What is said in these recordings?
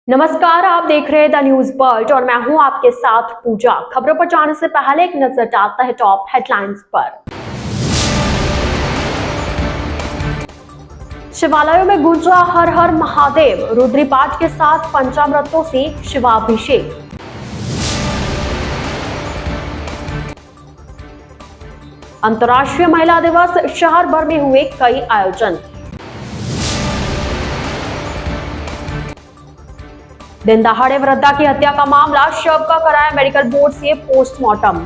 नमस्कार, आप देख रहे हैं द न्यूज वर्ल्ड और मैं हूं आपके साथ पूजा। खबरों पर जाने से पहले एक नजर डालता है टॉप हेडलाइंस पर। शिवालयों में गूंजा हर हर महादेव, रुद्री पाठ के साथ पंचामृतों से शिवाभिषेक। अंतर्राष्ट्रीय महिला दिवस, शहर भर में हुए कई आयोजन। दिन दहाड़े वृद्धा की हत्या का मामला, शव का कराया मेडिकल बोर्ड से पोस्टमार्टम।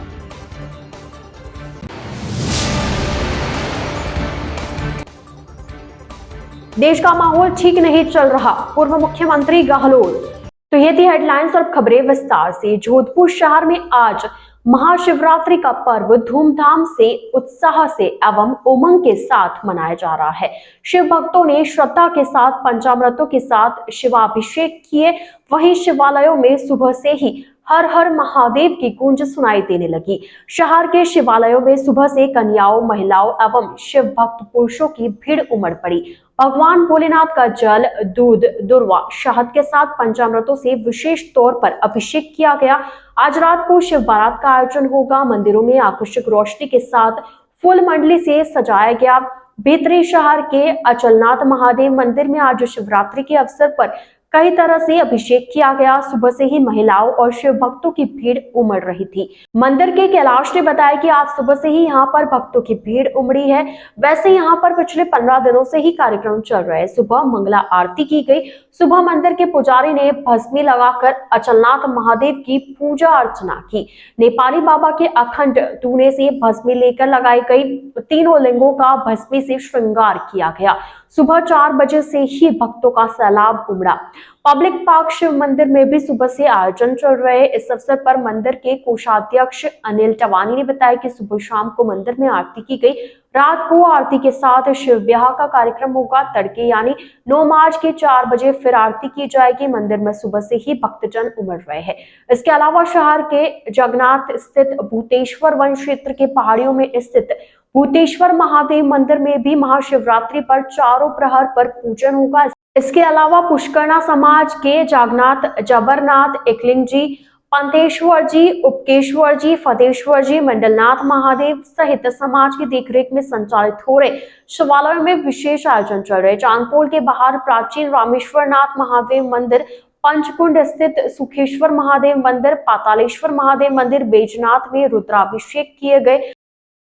देश का माहौल ठीक नहीं चल रहा, पूर्व मुख्यमंत्री गहलोत। तो ये थी हेडलाइंस और खबरें विस्तार से। जोधपुर शहर में आज महाशिवरात्रि का पर्व धूमधाम से, उत्साह से एवं उमंग के साथ मनाया जा रहा है। शिव भक्तों ने श्रद्धा के साथ पंचामृतों के साथ शिवाभिषेक किए। वहीं शिवालयों में सुबह से ही हर हर महादेव की गूंज सुनाई देने लगी। शहर के शिवालयों में सुबह से कन्याओं, महिलाओं एवं शिव भक्त पुरुषों की भीड़ उमड़ पड़ी। भगवान भोलेनाथ का जल, दूध, दुर्वा, शहद के साथ पंचामृतों से विशेष तौर पर अभिषेक किया गया। आज रात को शिव बारात का आयोजन होगा। मंदिरों में आकर्षक रोशनी के साथ फूल मंडली से सजाया गया। भीतरी शहर के अचलनाथ महादेव मंदिर में आज शिवरात्रि के अवसर पर कई तरह से अभिषेक किया गया। सुबह से ही महिलाओं और शिव भक्तों की भीड़ उमड़ रही थी। मंदिर के कैलाश ने बताया कि आज सुबह से ही यहाँ पर भक्तों की भीड़ उमड़ी है। वैसे यहाँ पर पिछले 15 दिनों से ही कार्यक्रम चल रहे हैं। सुबह मंगला आरती की गई। सुबह मंदिर के पुजारी ने भस्मी लगाकर अचलनाथ महादेव की पूजा अर्चना की। नेपाली बाबा के अखंड धूने से भस्मी लेकर लगाई गई। तीनों लिंगों का भस्मी से श्रृंगार किया गया। सुबह 4 बजे से ही भक्तों का सैलाब उमड़ा। पब्लिक पार्क शिव मंदिर में भी सुबह से आयोजन चल रहे। इस अवसर पर मंदिर के कोषाध्यक्ष अनिल टवानी ने बताया कि सुबह शाम को मंदिर में आरती की गई। रात को आरती के साथ शिव ब्याह का कार्यक्रम होगा। तड़के यानी 9 मार्च के 4 बजे फिर आरती की जाएगी। मंदिर में सुबह से ही भक्तजन उमड़ रहे हैं। इसके अलावा शहर के जगन्नाथ स्थित भूतेश्वर वन क्षेत्र के पहाड़ियों में स्थित भूतेश्वर महादेव मंदिर में भी महाशिवरात्रि पर चारों प्रहर पर पूजन होगा। इसके अलावा पुष्करना समाज के जागनाथ, जबरनाथ, एकलिंग जी, पंथेश्वर जी, उपकेश्वर जी, फतेश्वर जी, मंडलनाथ महादेव सहित समाज की देखरेख में संचालित हो रहे शिवालयों में विशेष आयोजन चल रहे। चांदपोल के बाहर प्राचीन रामेश्वर नाथ महादेव मंदिर, पंचकुंड स्थित सुखेश्वर महादेव मंदिर, पातालेश्वर महादेव मंदिर, बैजनाथ में रुद्राभिषेक किए गए।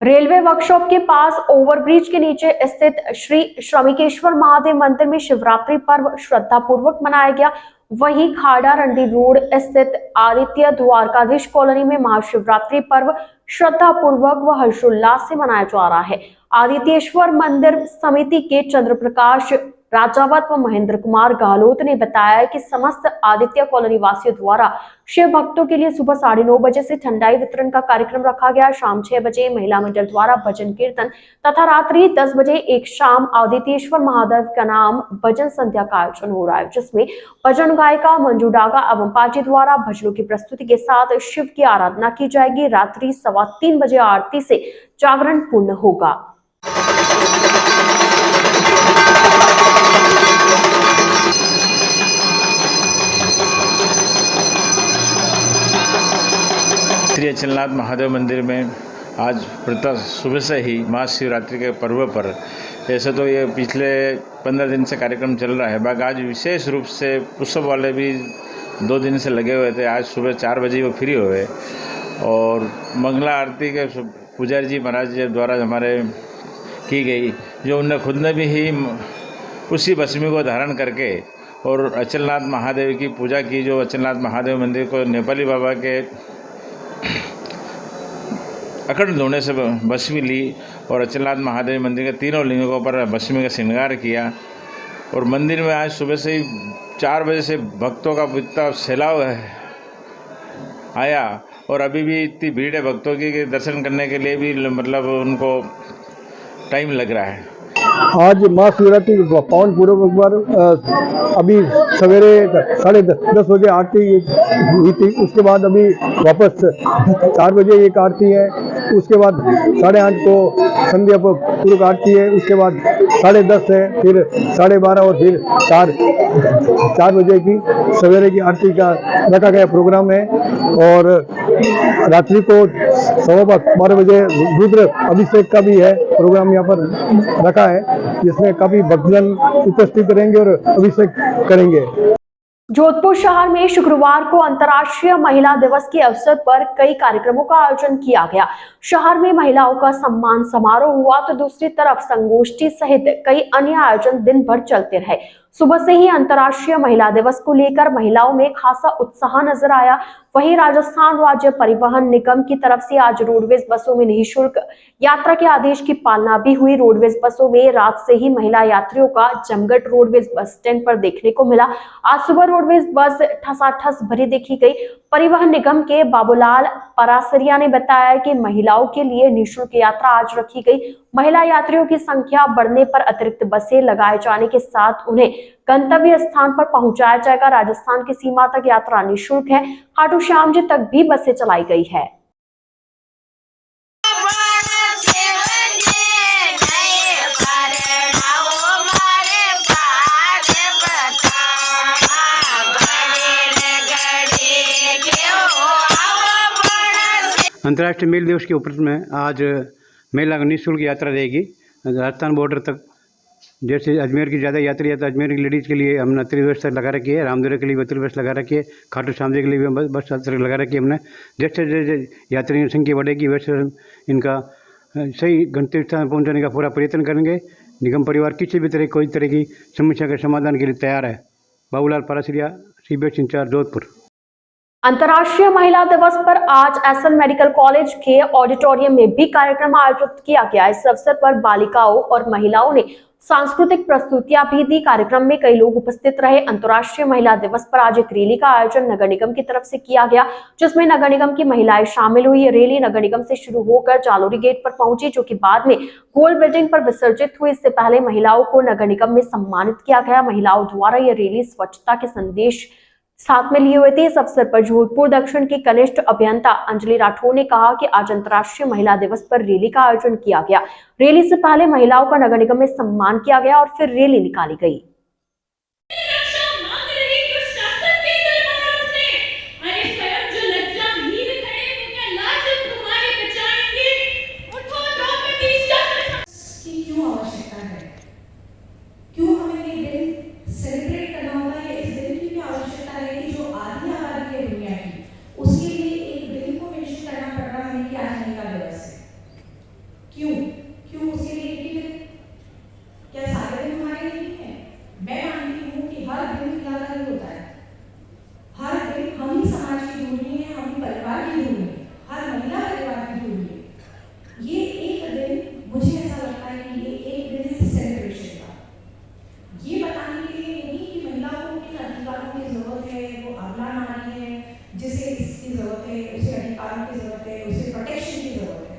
रेलवे वर्कशॉप के पास ओवरब्रिज के नीचे स्थित श्री श्रमिकेश्वर महादेव मंदिर में शिवरात्रि पर्व श्रद्धा पूर्वक मनाया गया। वहीं खाड़ा रंडी रोड स्थित आदित्य द्वारकाधीश कॉलोनी में महाशिवरात्रि पर्व श्रद्धा पूर्वक व हर्षोल्लास से मनाया जा रहा है। आदित्येश्वर मंदिर समिति के चंद्र प्रकाश राजावत व महेंद्र कुमार गहलोत ने बताया कि समस्त आदित्य कॉलोनी वासियों द्वारा शिव भक्तों के लिए सुबह 9:30 बजे से ठंडाई वितरण का कार्यक्रम रखा गया। शाम 6 बजे महिला मंडल द्वारा भजन कीर्तन तथा रात्रि 10 बजे एक शाम आदित्येश्वर महादेव का नाम भजन संध्या का आयोजन हो रहा है, जिसमें भजन गायिका मंजू डागा एवं पार्टी द्वारा भजनों की प्रस्तुति के साथ शिव की आराधना की जाएगी। रात्रि 3:15 बजे आरती से जागरण पूर्ण होगा। श्री अचलनाथ महादेव मंदिर में आज प्रातः सुबह से ही महाशिवरात्रि के पर्व पर, ऐसे तो ये पिछले 15 दिन से कार्यक्रम चल रहा है, बाकी आज विशेष रूप से उत्सव वाले भी 2 दिन से लगे हुए थे। आज सुबह 4 बजे वो फ्री हुए और मंगला आरती के पुजारी जी महाराज जी द्वारा हमारे की गई, जो उनने खुद ने भी ही उसी भस्मी को धारण करके और अचलनाथ महादेव की पूजा की। जो अचलनाथ महादेव मंदिर को नेपाली बाबा के अखंड धोने से भस्मी ली और अचलनाथ महादेव मंदिर के तीनों लिंगों पर भस्मी का श्रृंगार किया। और मंदिर में आज सुबह से ही 4 बजे से भक्तों का इतना सैलाब आया और अभी भी इतनी भीड़ है भक्तों की कि दर्शन करने के लिए भी मतलब उनको टाइम लग रहा है। आज महाशिवरात्रि पावन पूर्व पर अभी सवेरे 10:30 बजे आरती हुई थी। उसके बाद अभी वापस 4 बजे एक आरती है। उसके बाद 8:30 को संध्या पूर्वक आरती है। उसके बाद 10:30 से फिर 12:30 और फिर 4 बजे की सवेरे की आरती का रखा गया प्रोग्राम है। और रात्रि को 12:15 बजे रुद्र अभिषेक का भी है प्रोग्राम यहाँ पर रखा है, जिसमें काफी भक्तजन उपस्थित रहेंगे और अभिषेक करेंगे। जोधपुर शहर में शुक्रवार को अंतर्राष्ट्रीय महिला दिवस के अवसर पर कई कार्यक्रमों का आयोजन किया गया। शहर में महिलाओं का सम्मान समारोह हुआ तो दूसरी तरफ संगोष्ठी सहित कई अन्य आयोजन दिन भर चलते रहे। सुबह से ही अंतर्राष्ट्रीय महिला दिवस को लेकर महिलाओं में खासा उत्साह नजर आया। वहीं राजस्थान राज्य परिवहन निगम की तरफ से आज रोडवेज बसों में निःशुल्क यात्रा के आदेश की पालना भी हुई। रोडवेज बसों में रात से ही महिला यात्रियों का जमघट रोडवेज बस स्टैंड पर देखने को मिला। आज सुबह रोडवेज बस ठसाठस भरी देखी गई। परिवहन निगम के बाबूलाल परासरिया ने बताया कि महिलाओं के लिए निःशुल्क यात्रा आज रखी गई। महिला यात्रियों की संख्या बढ़ने पर अतिरिक्त बसें लगाए जाने के साथ उन्हें गंतव्य स्थान पर पहुंचाया जाएगा। राजस्थान की सीमा तक यात्रा निःशुल्क है। खाटू श्याम जी तक भी बसें चलाई गई है। अंतर्राष्ट्रीय महिला दिवस के उपलक्ष्य में आज महिला को निःशुल्क यात्रा रहेगी राजस्थान बॉर्डर तक। जैसे अजमेर की ज़्यादा यात्री है तो अजमेर की लेडीज़ के लिए हमने अतिरिक्त व्यवस्था लगा रखी है, रामदेवरा के लिए भी अतिरिक्त व्यवस्था लगा रखी है, खाटू श्याम जी के लिए भी बस अतिरिक्त लगा रखी है हमने। जैसे जैसे यात्रियों की संख्या बढ़ेगी वैसे इनका सही गंतव्य स्थान पहुँचाने का पूरा प्रयत्न करेंगे। निगम परिवार किसी भी तरह कोई तरह की समस्या के समाधान के लिए तैयार है। Babulal Parasaria, CBS incharge, Jodhpur. अंतर्राष्ट्रीय महिला दिवस पर आज एसएन मेडिकल कॉलेज के ऑडिटोरियम में भी कार्यक्रम आयोजित किया गया। इस अवसर पर बालिकाओं और महिलाओं ने सांस्कृतिक प्रस्तुतियां भी दी। कार्यक्रम में कई लोग उपस्थित रहे। अंतर्राष्ट्रीय महिला दिवस पर आज एक रैली का आयोजन नगर निगम की तरफ से किया गया, जिसमें नगर निगम की महिलाएं शामिल हुई। ये रैली नगर निगम से शुरू होकर जालोरी गेट पर पहुंची, जो कि बाद में गोल बिल्डिंग पर विसर्जित हुई। इससे पहले महिलाओं को नगर निगम में सम्मानित किया गया। महिलाओं द्वारा यह रैली स्वच्छता के संदेश साथ में लिए हुए थे। इस अवसर पर जोधपुर दक्षिण की कनिष्ठ अभियंता अंजलि राठौर ने कहा कि आज अंतर्राष्ट्रीय महिला दिवस पर रैली का आयोजन किया गया। रैली से पहले महिलाओं का नगर निगम में सम्मान किया गया और फिर रैली निकाली गई। जिसे इसकी जरूरत है, उसे अधिकारों की जरूरत है, उसे प्रोटेक्शन की जरूरत है।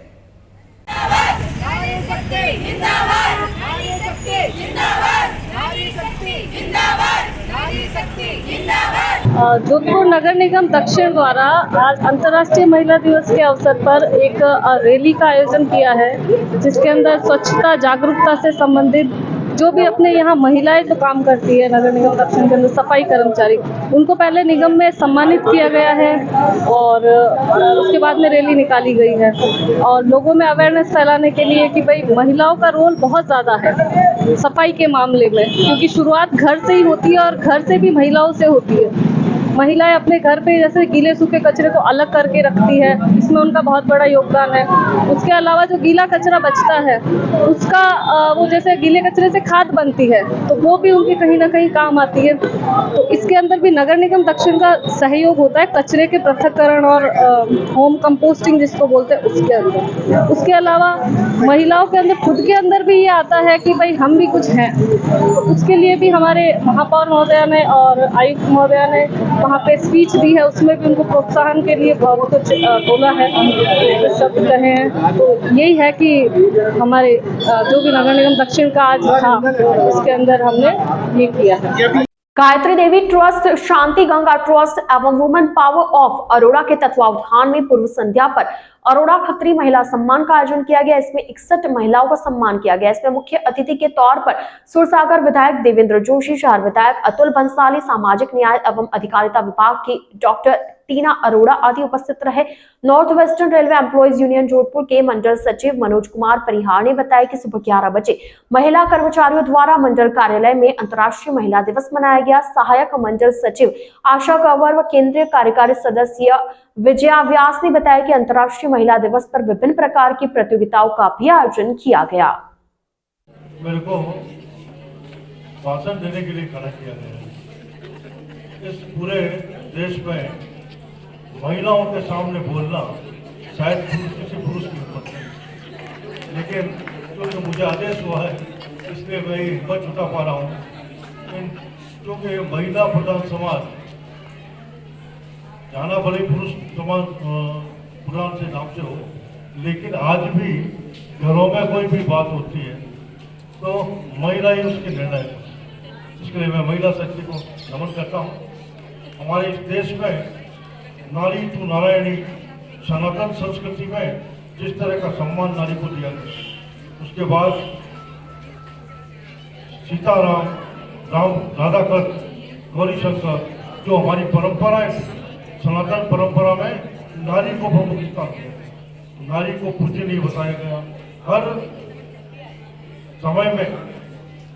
नारी शक्ति जिंदाबाद, नारी शक्ति जिंदाबाद, नारी शक्ति जिंदाबाद, नारी शक्ति जिंदाबाद। जोधपुर नगर निगम दक्षिण द्वारा आज अंतर्राष्ट्रीय महिला दिवस के अवसर पर एक रैली का आयोजन किया है, जिसके अंदर स्वच्छता जागरूकता से संबंधित जो भी अपने यहाँ महिलाएं जो काम करती है नगर निगम दक्षिण के अंदर, सफाई कर्मचारी, उनको पहले निगम में सम्मानित किया गया है और उसके बाद में रैली निकाली गई है और लोगों में अवेयरनेस फैलाने के लिए कि भाई महिलाओं का रोल बहुत ज़्यादा है सफाई के मामले में, क्योंकि शुरुआत घर से ही होती है और घर से भी महिलाओं से होती है। महिलाएं अपने घर पे जैसे गीले सूखे कचरे को अलग करके रखती है, इसमें उनका बहुत बड़ा योगदान है। उसके अलावा जो गीला कचरा बचता है उसका वो जैसे गीले कचरे से खाद बनती है तो वो भी उनकी कहीं ना कहीं काम आती है। तो इसके अंदर भी नगर निगम दक्षिण का सहयोग होता है कचरे के पृथक्करण और होम कंपोस्टिंग जिसको बोलते हैं उसके अंदर। उसके अलावा महिलाओं के अंदर खुद के अंदर भी ये आता है कि भाई हम भी कुछ हैं, तो उसके लिए भी हमारे महापौर महोदया ने और आयुक्त महोदया ने वहाँ पे स्पीच दी है, उसमें भी उनको प्रोत्साहन के लिए बहुत कुछ बोला है, तो शब्द कहे हैं। तो यही है कि हमारे जो भी नगर निगम दक्षिण का आज था उसके अंदर हमने ये किया है। गायत्री देवी ट्रस्ट, शांति गंगा ट्रस्ट एवं वुमेन पावर ऑफ अरोड़ा के तत्वावधान में पूर्व संध्या पर अरोड़ा खत्री महिला सम्मान का आयोजन किया गया। इसमें 61 महिलाओं का सम्मान किया गया। इसमें मुख्य अतिथि के तौर पर सुरसागर विधायक देवेंद्र जोशी, शहर विधायक अतुल बंसाली, सामाजिक न्याय एवं अधिकारिता विभाग की डॉक्टर टीना अरोड़ा आदि उपस्थित रहे। North western railway employees union Jodhpur के मंडल सचिव मनोज कुमार परिहार ने बताया कि सुबह 11 बजे महिला कर्मचारियों द्वारा मंडल कार्यालय में अंतर्राष्ट्रीय महिला दिवस मनाया गया। सहायक मंडल सचिव आशा कंवर व केंद्रीय कार्यकारी सदस्य विजया व्यास ने बताया कि अंतर्राष्ट्रीय महिला दिवस पर विभिन्न प्रकार की प्रतियोगिताओं का भी आयोजन किया गया। मेरे को भाषण देने के लिए खड़ा किया गया है। इस पूरे देश में महिलाओं के सामने बोलना शायद किसी पुरुष की हिम्मत नहीं, लेकिन क्योंकि मुझे आदेश हुआ है इसलिए मैं हिम्मत जुटा पा रहा हूँ। क्योंकि महिला प्रधान समाज जाना भले पुरुष समाज प्रधान से नाम से हो, लेकिन आज भी घरों में कोई भी बात होती है तो महिला ही उसके निर्णय है। इसके लिए मैं महिला शक्ति को नमन करता हूँ। हमारे इस देश में नारी तू नारायणी सनातन संस्कृति में जिस तरह का सम्मान नारी को दिया गया, उसके बाद सीताराम, राम, राधाकृष्ण, गौरीशंकर, जो हमारी परंपराएं सनातन परंपरा में नारी को प्रमुख स्थान दिया, नारी को पूजनीय बताया गया। हर समय में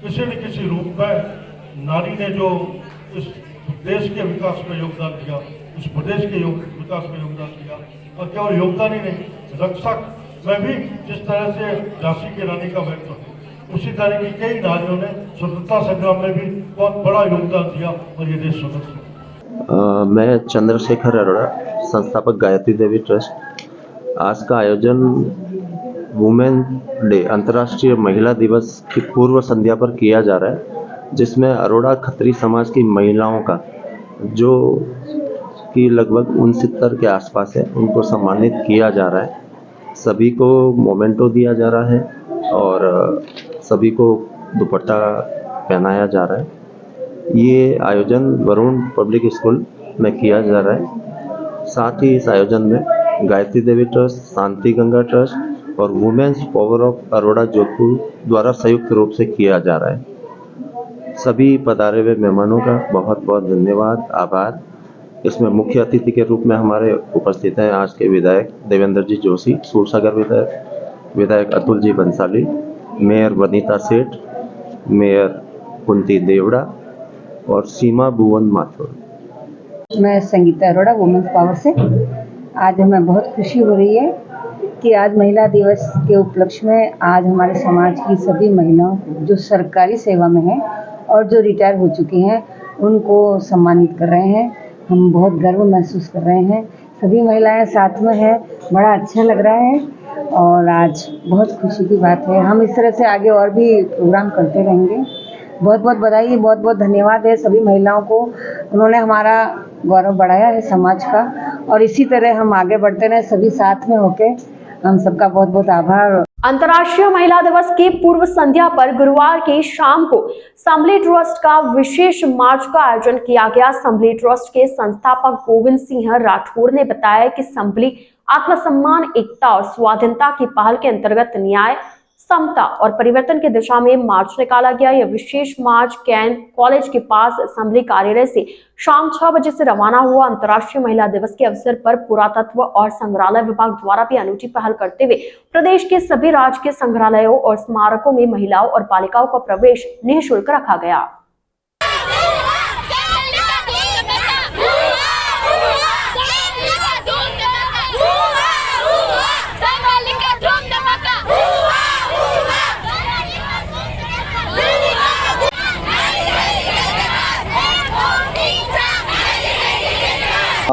किसी न किसी रूप में नारी ने जो इस देश के विकास में योगदान दिया, इस प्रदेश के विकास में योगदान दिया, और केवल योगदान ही नहीं, रक्षक में भी जिस तरह से झांसी की रानी का महत्व है, उसी तरह की कई नारियों ने स्वतंत्रता संग्राम में भी बहुत बड़ा योगदान दिया और ये देश स्वतंत्र हुआ। मैं चंद्रशेखर अरोड़ा, संस्थापक गायत्री देवी ट्रस्ट। आज का आयोजन वुमेन डे, अंतर्राष्ट्रीय महिला दिवस की पूर्व संध्या पर किया जा रहा है, जिसमें अरोड़ा खत्री समाज की महिलाओं का जो कि लगभग 69 के आसपास है, उनको सम्मानित किया जा रहा है। सभी को मोमेंटो दिया जा रहा है और सभी को दुपट्टा पहनाया जा रहा है। ये आयोजन वरुण पब्लिक स्कूल में किया जा रहा है। साथ ही इस आयोजन में गायत्री देवी ट्रस्ट, शांति गंगा ट्रस्ट और women's power of Arora Jodhpur द्वारा संयुक्त रूप से किया जा रहा है। सभी पधारे हुए मेहमानों का बहुत बहुत धन्यवाद, आभार। इसमें मुख्य अतिथि के रूप में हमारे उपस्थित हैं आज के विधायक देवेंद्र जी जोशी, सूरसागर विधायक अतुल जी बंसाली, मेयर वनीता सेठ, मेयर कुंती देवड़ा और सीमा भुवन माथुर। मैं संगीता अरोड़ा, वुमेन्स पावर से। आज हमें बहुत खुशी हो रही है कि आज महिला दिवस के उपलक्ष्य में आज हमारे समाज की सभी महिलाओं जो सरकारी सेवा में हैं और जो रिटायर हो चुकी हैं उनको सम्मानित कर रहे हैं। हम बहुत गर्व महसूस कर रहे हैं, सभी महिलाएं साथ में हैं, बड़ा अच्छा लग रहा है और आज बहुत खुशी की बात है। हम इस तरह से आगे और भी प्रोग्राम करते रहेंगे। बहुत बहुत बधाई, बहुत बहुत धन्यवाद है सभी महिलाओं को। उन्होंने हमारा गौरव बढ़ाया है समाज का और इसी तरह हम आगे बढ़ते रहें सभी साथ में होके। हम सबका बहुत बहुत आभार। अंतर्राष्ट्रीय महिला दिवस की पूर्व संध्या पर गुरुवार की शाम को संभली ट्रस्ट का विशेष मार्च का आयोजन किया गया। संभली ट्रस्ट के संस्थापक गोविंद सिंह राठौड़ ने बताया कि संभली आत्मसम्मान, एकता और स्वाधीनता की पहल के अंतर्गत न्याय, समता और परिवर्तन की दिशा में मार्च निकाला गया। यह विशेष मार्च कैंट कॉलेज के पास संभली कार्यालय से शाम 6 बजे से रवाना हुआ। अंतर्राष्ट्रीय महिला दिवस के अवसर पर पुरातत्व और संग्रहालय विभाग द्वारा भी अनूठी पहल करते हुए प्रदेश के सभी राजकीय संग्रहालयों और स्मारकों में महिलाओं और बालिकाओं का प्रवेश निःशुल्क रखा गया।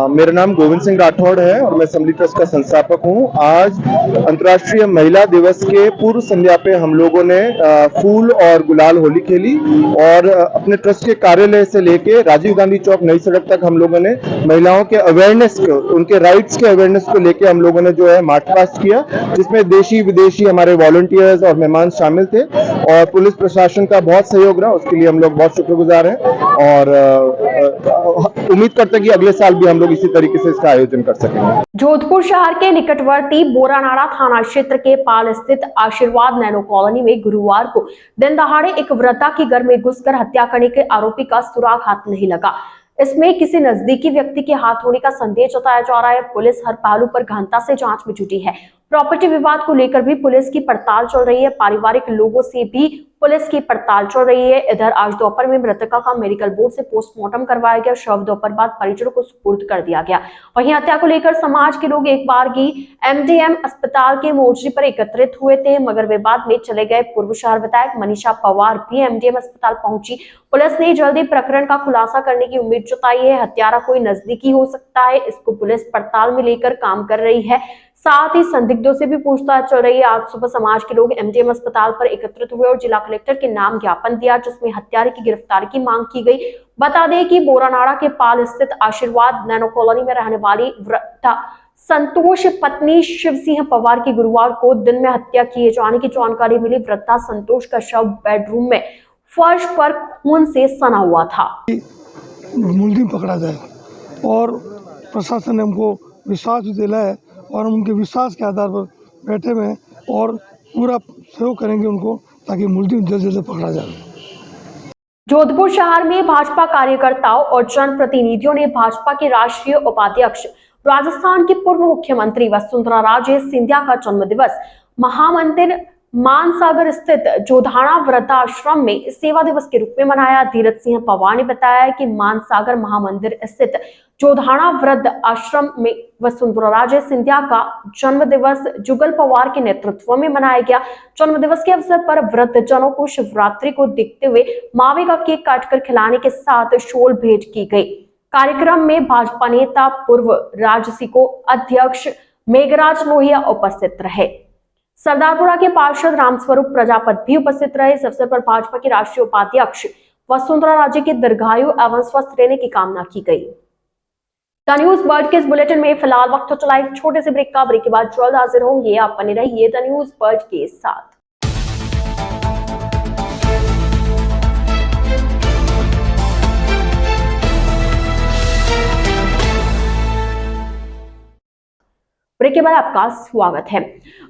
मेरा नाम गोविंद सिंह राठौड़ है और मैं असम्बली ट्रस्ट का संस्थापक हूं। आज अंतर्राष्ट्रीय महिला दिवस के पूर्व संध्या पे हम लोगों ने फूल और गुलाल होली खेली और अपने ट्रस्ट के कार्यालय से लेके राजीव गांधी चौक नई सड़क तक हम लोगों ने महिलाओं के अवेयरनेस को, उनके राइट्स के अवेयरनेस को लेके हम लोगों ने जो है मार्च पास्ट किया, जिसमें देशी विदेशी हमारे वॉलंटियर्स और मेहमान शामिल थे और पुलिस प्रशासन का बहुत सहयोग रहा। उसके लिए हम लोग बहुत शुक्रगुजार हैं और उम्मीद करते हैं कि अगले साल भी हम लोग इसी तरीके से इसका आयोजन कर सकेंगे। जोधपुर शहर के निकटवर्ती बोरानाड़ा थाना क्षेत्र के पाल स्थित आशीर्वाद नैनो कॉलोनी में गुरुवार को दिन दहाड़े एक वृद्धा के घर में घुसकर हत्या करने के आरोपी का सुराग हाथ नहीं लगा। इसमें किसी नजदीकी व्यक्ति के हाथ होने का संदेह जताया जा रहा है। पुलिस हर पहलू पर गहनता से जांच में जुटी है। प्रॉपर्टी विवाद को लेकर भी पुलिस की पड़ताल चल रही है। पारिवारिक लोगों से भी पुलिस की पड़ताल चल रही है। इधर आज दोपहर में मृतका का मेडिकल बोर्ड से पोस्टमार्टम करवाया गया। शव दोपहर बाद परिजनों को सुपुर्द कर दिया गया। वहीं हत्या को लेकर समाज के लोग एक बार की एमडीएम अस्पताल के मोर्चे पर एकत्रित हुए थे, मगर वे बाद में चले गए। पूर्व शहर विधायक मनीषा पवार भी एमडीएम अस्पताल पहुंची। पुलिस ने जल्दी प्रकरण का खुलासा करने की उम्मीद जताई है। हत्यारा कोई नजदीकी हो सकता है, इसको पुलिस पड़ताल में लेकर काम कर रही है। साथ ही संदिग्धों से भी पूछताछ चल रही है। आज सुबह समाज के लोग एमडीएम अस्पताल पर एकत्रित हुए और जिला कलेक्टर के नाम ज्ञापन दिया, जिसमें हत्यारे की गिरफ्तारी की मांग की गई। बता दें कि बोरानाड़ा के पाल स्थित आशीर्वाद नैनो कॉलोनी में रहने वाली वृद्धा संतोष पत्नी शिव सिंह पवार की गुरुवार को दिन में हत्या किए जाने की जानकारी मिली। वृद्धा संतोष का शव बेडरूम में फर्श पर खून से सना हुआ था। मुलजिम पकड़ा जाए और प्रशासन ने हमको विश्वास दिलाया है और हम उनके विश्वास के आधार पर बैठे हुए हैं और पूरा सहयोग करेंगे उनको, ताकि मुलजिम जल्द से जल्द पकड़ा जाए। जोधपुर शहर में भाजपा कार्यकर्ताओं और जनप्रतिनिधियों ने भाजपा के राष्ट्रीय उपाध्यक्ष राजस्थान के पूर्व मुख्यमंत्री वसुंधरा राजे सिंधिया का जन्मदिवस महामंदिर मानसागर स्थित जोधाना वृद्धाश्रम में सेवा दिवस के रूप में मनाया। धीरज सिंह पवार ने बताया कि मानसागर महामंदिर स्थित जोधाना वृद्ध आश्रम में वसुंधरा राजे सिंधिया का जन्म दिवस जुगल पवार के नेतृत्व में मनाया गया। जन्म दिवस के अवसर पर वृद्ध जनों को शिवरात्रि को देखते हुए मावे का केक काटकर खिलाने के साथ शॉल भेंट की गई। कार्यक्रम में भाजपा नेता पूर्व राजसिको अध्यक्ष मेघराज लोहिया उपस्थित रहे। सरदारपुरा के पार्षद रामस्वरूप प्रजापत भी उपस्थित रहे। इस अवसर पर भाजपा के राष्ट्रीय उपाध्यक्ष वसुंधरा राजे के दीर्घायु एवं स्वस्थ रहने की कामना की गई। द न्यूज बर्ड के इस बुलेटिन में फिलहाल वक्त हो चला एक छोटे से ब्रेक का। ब्रेक के बाद जल्द हाजिर होंगे। आप बने रहिए द न्यूज बर्ड के साथ। ब्रेक के बाद आपका स्वागत है।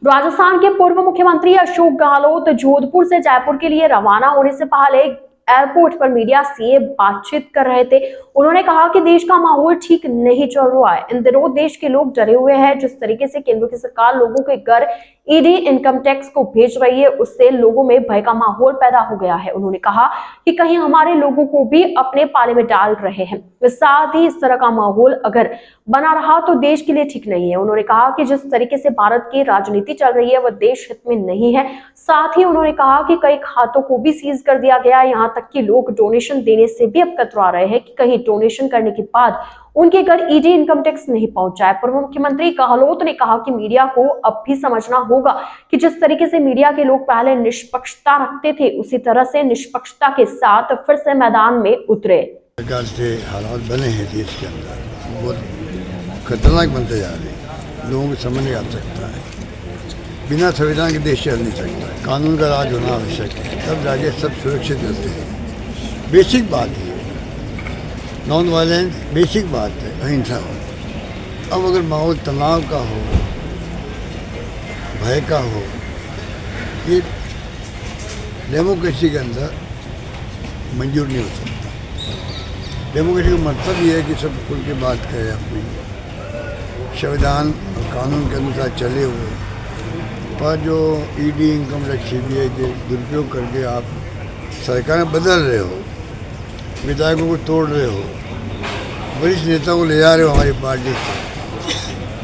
राजस्थान के पूर्व मुख्यमंत्री अशोक गहलोत जोधपुर से जयपुर के लिए रवाना होने से पहले एयरपोर्ट पर मीडिया से बातचीत कर रहे थे। उन्होंने कहा कि देश का माहौल ठीक नहीं चल रहा है। इन दिनों देश के लोग डरे हुए हैं। जिस तरीके से केंद्र की सरकार लोगों के घर ईडी इनकम टैक्स को भेज रही है, उससे लोगों में भय का माहौल पैदा हो गया है। उन्होंने कहा कि कहीं हमारे लोगों को भी अपने पाले में डाल रहे हैं। साथ ही इस तरह का माहौल अगर बना रहा तो देश के लिए ठीक नहीं है। उन्होंने कहा कि जिस तरीके से भारत की राजनीति चल रही है वह देश हित में नहीं है। साथ ही उन्होंने कहा कि कई खातों को भी सीज कर दिया गया। यहाँ तक कि लोग डोनेशन देने से भी अब कतरा रहे हैं कि कहीं डोनेशन करने के बाद उनके घर ईडी इनकम टैक्स नहीं पहुंचाए। पूर्व मुख्यमंत्री गहलोत ने कहा कि मीडिया को अब भी समझना होगा कि जिस तरीके से मीडिया के लोग पहले निष्पक्षता रखते थे, उसी तरह से निष्पक्षता के साथ फिर से मैदान में उतरे। प्रकार से हालात बने हैं देश के अंदर, बहुत खतरनाक बनते जा रहे हैं। लोगों को समझ नहीं आ सकता है। बिना संविधान के देश चल नहीं सकता। कानून का राज होना आवश्यक है, तब जाके सब सुरक्षित रहते हैं। बेसिक बात है, नॉन वायलेंस बेसिक बात है, अहिंसा हो। अब अगर माहौल तनाव का हो, भय का हो, ये डेमोक्रेसी के अंदर मंजूर नहीं हो सकता। डेमोक्रेसी का मतलब ये है कि सब खुल के बात करें, अपनी संविधान और कानून के अनुसार चले हुए। पर जो ईडी इनकम टैक्स सीबीआई के दुरुपयोग करके आप सरकार बदल रहे हो, विधायकों को तोड़ रहे हो, वरिष्ठ नेताओं को ले जा रहे हो हमारी पार्टी से,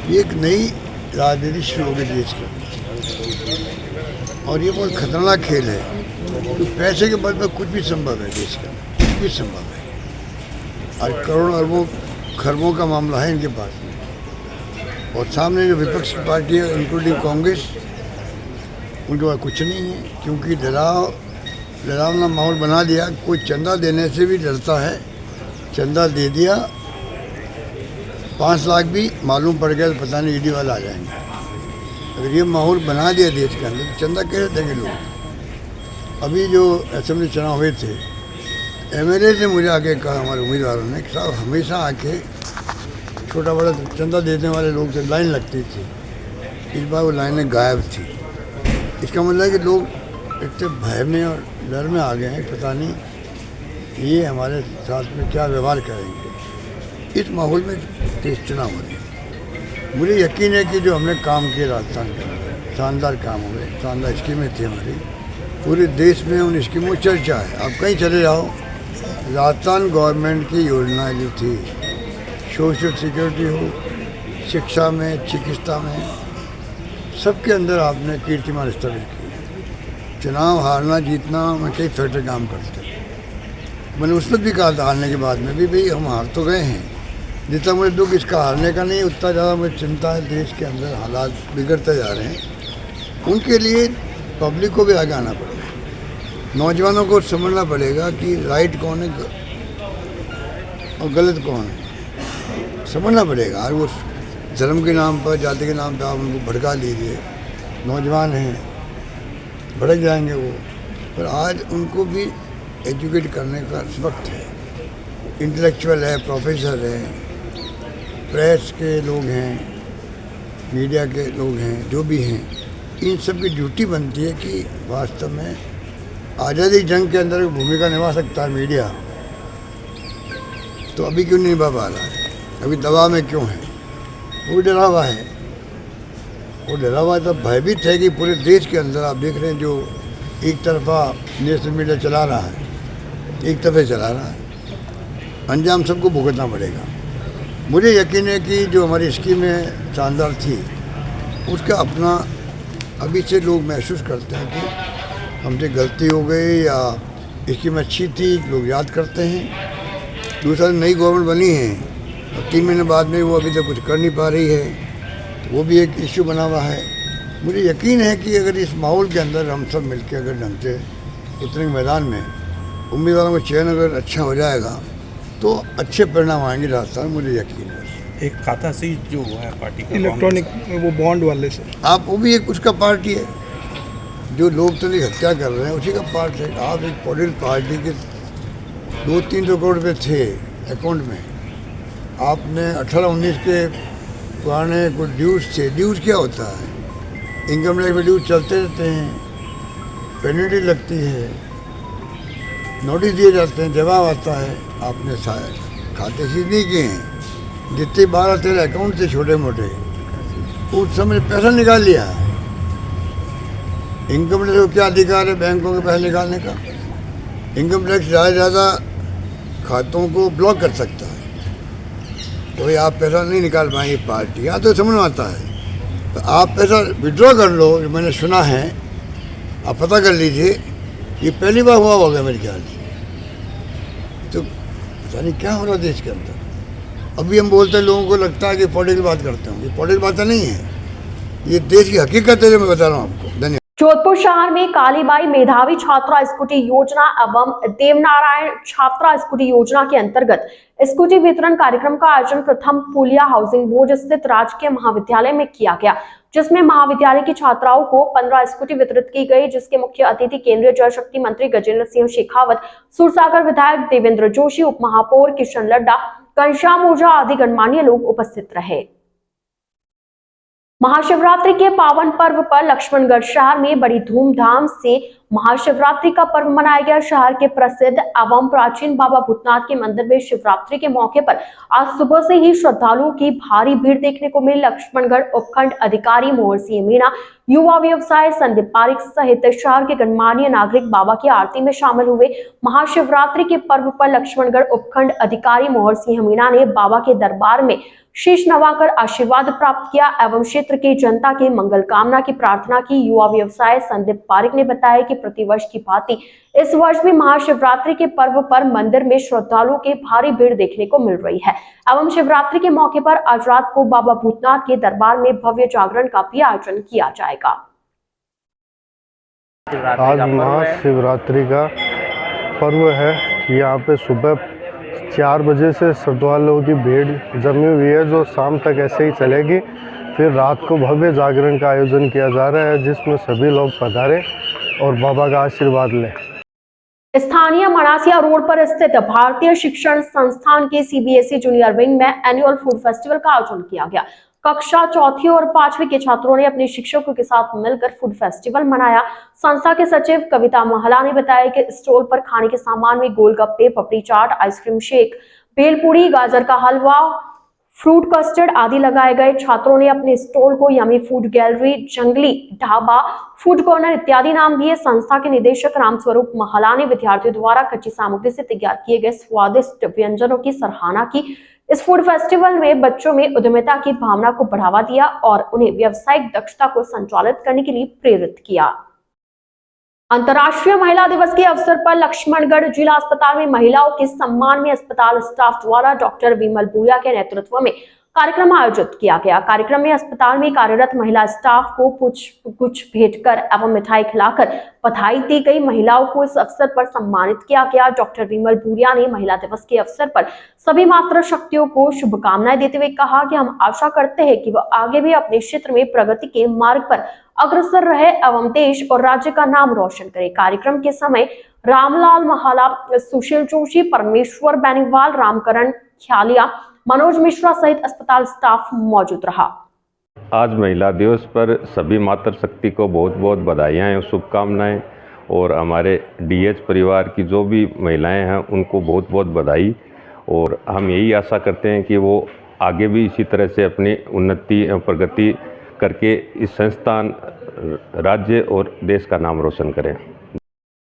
ये एक नई राजनीति शुरू हो गई देश के अंदर। और ये बहुत खतरनाक खेल है, तो पैसे के बल पर कुछ भी संभव है देश के अंदर, कुछ भी संभव है। और करोड़ों अरबों खरबों का मामला है इनके पास में, और सामने जो विपक्ष की पार्टी है इंक्लूडिंग कांग्रेस, उनके पास कुछ नहीं है, क्योंकि डरावना माहौल बना दिया। कोई चंदा देने से भी डरता है, चंदा दे दिया 5 लाख भी मालूम पड़ गया तो पता नहीं ईडी वाला आ जाएंगे। अगर ये माहौल बना दिया देश के अंदर तो चंदा कैसे देंगे लोग। अभी जो असेंबली चुनाव हुए थे, एमएलए ने मुझे आके कहा, हमारे उम्मीदवारों ने, कि साहब हमेशा आके छोटा बड़ा चंदा देने वाले लोग से लाइन लगती थी, इस बार वो लाइनें गायब थी। इसका मतलब है कि लोग इतने भय में और डर में आ गए हैं, पता नहीं ये हमारे साथ में क्या व्यवहार करेंगे। इस माहौल में तेज चुनाव हो रहे हैं। मुझे यकीन है कि जो हमने काम किए राजस्थान के अंदर, शानदार काम हुए, शानदार स्कीमें थी हमारी, पूरे देश में उन स्कीमों की चर्चा है। आप कहीं चले जाओ, राजस्थान गवर्नमेंट की योजनाएं जो थी, सोशल सिक्योरिटी हो, शिक्षा में, चिकित्सा में, सबके अंदर आपने कीर्तिमान स्थापित किया। चुनाव हारना जीतना में कई फैक्टर काम करते हैं। मैंने उस पर भी कहा था हारने के बाद में भी, भाई हम हार तो गए हैं, जितना मुझे दुख इसका हारने का नहीं, उतना ज़्यादा मुझे चिंता है देश के अंदर हालात बिगड़ते जा रहे हैं। उनके लिए पब्लिक को भी आगे आना पड़ेगा, नौजवानों को समझना पड़ेगा कि राइट कौन है और गलत कौन है, समझना पड़ेगा। और वो धर्म के नाम पर, जाति के नाम पर आप उनको भड़का लीजिए, नौजवान हैं भड़क जाएंगे वो। पर आज उनको भी एजुकेट करने का वक्त है। इंटेलेक्चुअल है, प्रोफेसर है, प्रेस के लोग हैं, मीडिया के लोग हैं, जो भी हैं, इन सब की ड्यूटी बनती है कि वास्तव में आज़ादी जंग के अंदर भूमिका निभा सकता है मीडिया, तो अभी क्यों नहीं निभा पा रहा है? अभी दबाव में क्यों है? वो डरा हुआ है, वो डरा हुआ है। तब भयभीत है कि पूरे देश के अंदर आप देख रहे हैं जो एक तरफा नेशनल मीडिया चला रहा है, एक तरफे चला रहा है, अंजाम सबको भुगतना पड़ेगा। मुझे यकीन है कि जो हमारी स्कीमें शानदार थी, उसका अपना अभी से लोग महसूस करते हैं कि हमसे गलती हो गई या स्कीम अच्छी थी, लोग याद करते हैं। दूसरा, नई गवर्नमेंट बनी है और 3 महीने बाद में वो अभी तक कुछ कर नहीं पा रही है, वो भी एक इश्यू बना हुआ है। मुझे यकीन है कि अगर इस माहौल के अंदर हम सब मिलकर अगर ढंग से उतरेंगे मैदान में, उम्मीदवारों का चयन अगर अच्छा हो जाएगा तो अच्छे परिणाम आएंगे राजस्थान, मुझे यकीन है। एक खाता से जो हुआ है पार्टी का इलेक्ट्रॉनिक वो बॉन्ड वाले से, आप वो भी एक उसका पार्टी है, जो लोकतंत्र की हत्या कर रहे हैं उसी का पार्ट है। आप एक पॉलिटिकल पार्टी के 200-300 करोड़ रुपये थे अकाउंट में, आपने 18-19 के पुराने कुछ ड्यूज थे। ड्यूज क्या होता है? इनकम टैक्स में ड्यूज चलते रहते हैं, पेनल्टी लगती है, नोटिस दिए जाते हैं, जवाब आता है। आपने खाते सीज नहीं किए हैं, जितने 12-13 अकाउंट थे छोटे मोटे, उस समय पैसा निकाल लिया है। इनकम टैक्स को क्या अधिकार है बैंकों के पैसे निकालने का? इनकम टैक्स ज़्यादा से ज़्यादा खातों को ब्लॉक कर सकता है, तो भाई आप पैसा नहीं निकाल पाएंगे पार्टी, यहाँ तो समझ में आता है। तो आप पैसा विड्रॉ कर लो, जो मैंने सुना है, आप पता कर लीजिए, ये पहली बार हुआ होगा मेरे ख्याल से। तो पता नहीं क्या हो रहा है देश के अंदर। अभी हम बोलते हैं, लोगों को लगता है कि पॉलिटिकल बात करते होंगे, पॉलिटिकल बातें नहीं है, ये देश की हकीकत है जो मैं बता रहा हूँ आपको। धन्यवाद। जोधपुर शहर में कालीबाई मेधावी छात्रा स्कूटी योजना एवं देवनारायण छात्रा स्कूटी योजना के अंतर्गत स्कूटी वितरण कार्यक्रम का आयोजन प्रथम पुलिया हाउसिंग बोर्ड स्थित राजकीय महाविद्यालय में किया गया, जिसमें महाविद्यालय की छात्राओं को 15 स्कूटी वितरित की गई, जिसके मुख्य अतिथि केंद्रीय जल शक्ति मंत्री गजेंद्र सिंह शेखावत, सूरसागर विधायक देवेंद्र जोशी, उप महापौर किशन लड्डा, घनश्याम ओझा आदि गणमान्य लोग उपस्थित रहे। महाशिवरात्रि के पावन पर्व पर लक्ष्मणगढ़ शहर में बड़ी धूमधाम से महाशिवरात्रि का पर्व मनाया गया। शहर के प्रसिद्ध एवं प्राचीन बाबा भूतनाथ के मंदिर में शिवरात्रि के मौके पर आज सुबह से ही श्रद्धालुओं की भारी भीड़ देखने को मिली। लक्ष्मणगढ़ उपखंड अधिकारी मोहर सिंह मीणा, युवा व्यवसाय संदीप पारिक सहित शहर के गणमान्य नागरिक बाबा की आरती में शामिल हुए। महाशिवरात्रि के पर्व पर लक्ष्मणगढ़ उपखंड अधिकारी मोहर सिंह मीणा ने बाबा के दरबार में शीश नवाकर आशीर्वाद प्राप्त किया एवं क्षेत्र की जनता की मंगल कामना की प्रार्थना की। युवा व्यवसाय संदीप पारिक ने बताया कि प्रतिवर्ष की भांति इस वर्ष भी महाशिवरात्रि के पर्व पर मंदिर में श्रद्धालुओं की भारी भीड़ देखने को मिल रही है। एवं शिवरात्रि के मौके पर आज रात को बाबा भूतनाथ के दरबार में भव्य जागरण का भी आयोजन किया जाएगा। आज महाशिवरात्रि का पर्व है। यहाँ पे सुबह 4 बजे से श्रद्धालुओं की भीड़ जमी हुई है, जो शाम तक ऐसे ही चलेगी। फिर रात को भव्य जागरण का आयोजन किया जा रहा है, जिसमें सभी लोग पधारें और बाबा का आशीर्वाद लें। स्थानीय मनासिया रोड पर स्थित भारतीय शिक्षण संस्थान के CBSE जूनियर विंग में एनुअल फूड फेस्टिवल का आयोजन किया गया। कक्षा 4वीं और 5वीं के छात्रों ने अपने शिक्षकों के साथ मिलकर फूड फेस्टिवल मनाया। संस्था के सचिव कविता महला ने बताया कि स्टॉल पर खाने के सामान में गोलगप्पे, पपड़ी चाट, आइसक्रीम शेक, भेलपूरी, गाजर का हलवा, फ्रूट कस्टर्ड आदि लगाए गए। छात्रों ने अपने स्टॉल को यमी फूड गैलरी, जंगली ढाबा, फूड कॉर्नर इत्यादि नाम दिए। संस्था के निदेशक रामस्वरूप महला ने विद्यार्थियों द्वारा कच्ची सामग्री से तैयार किए गए स्वादिष्ट व्यंजनों की सराहना की। इस फूड फेस्टिवल में बच्चों में उद्यमिता की भावना को बढ़ावा दिया और उन्हें व्यावसायिक दक्षता को संचालित करने के लिए प्रेरित किया। अंतर्राष्ट्रीय महिला दिवस के अवसर पर लक्ष्मणगढ़ जिला अस्पताल में महिलाओं के सम्मान में अस्पताल स्टाफ द्वारा डॉक्टर विमल भूरिया के नेतृत्व में कार्यक्रम आयोजित किया गया। कार्यक्रम में अस्पताल में कार्यरत महिला स्टाफ को कुछ भेंट कर एवं मिठाई खिलाकर बधाई दी गई। महिलाओं को इस अवसर पर सम्मानित किया गया। डॉक्टर विमल भूरिया ने महिला दिवस के अवसर पर सभी मातृ शक्तियों को शुभकामनाएं देते हुए कहा कि हम आशा करते हैं कि वह आगे भी अपने क्षेत्र में प्रगति के मार्ग पर अग्रसर रहे एवं देश और राज्य का नाम रोशन करे। कार्यक्रम के समय रामलाल महाला, सुशील जोशी, परमेश्वर बेनीवाल, रामकरण ख्यालिया, मनोज मिश्रा सहित अस्पताल स्टाफ मौजूद रहा। आज महिला दिवस पर सभी मातृशक्ति को बहुत बहुत बधाइयाँ और शुभकामनाएं, और हमारे DH परिवार की जो भी महिलाएं हैं उनको बहुत बहुत बधाई। और हम यही आशा करते हैं कि वो आगे भी इसी तरह से अपनी उन्नति और प्रगति करके इस संस्थान, राज्य और देश का नाम रोशन करें।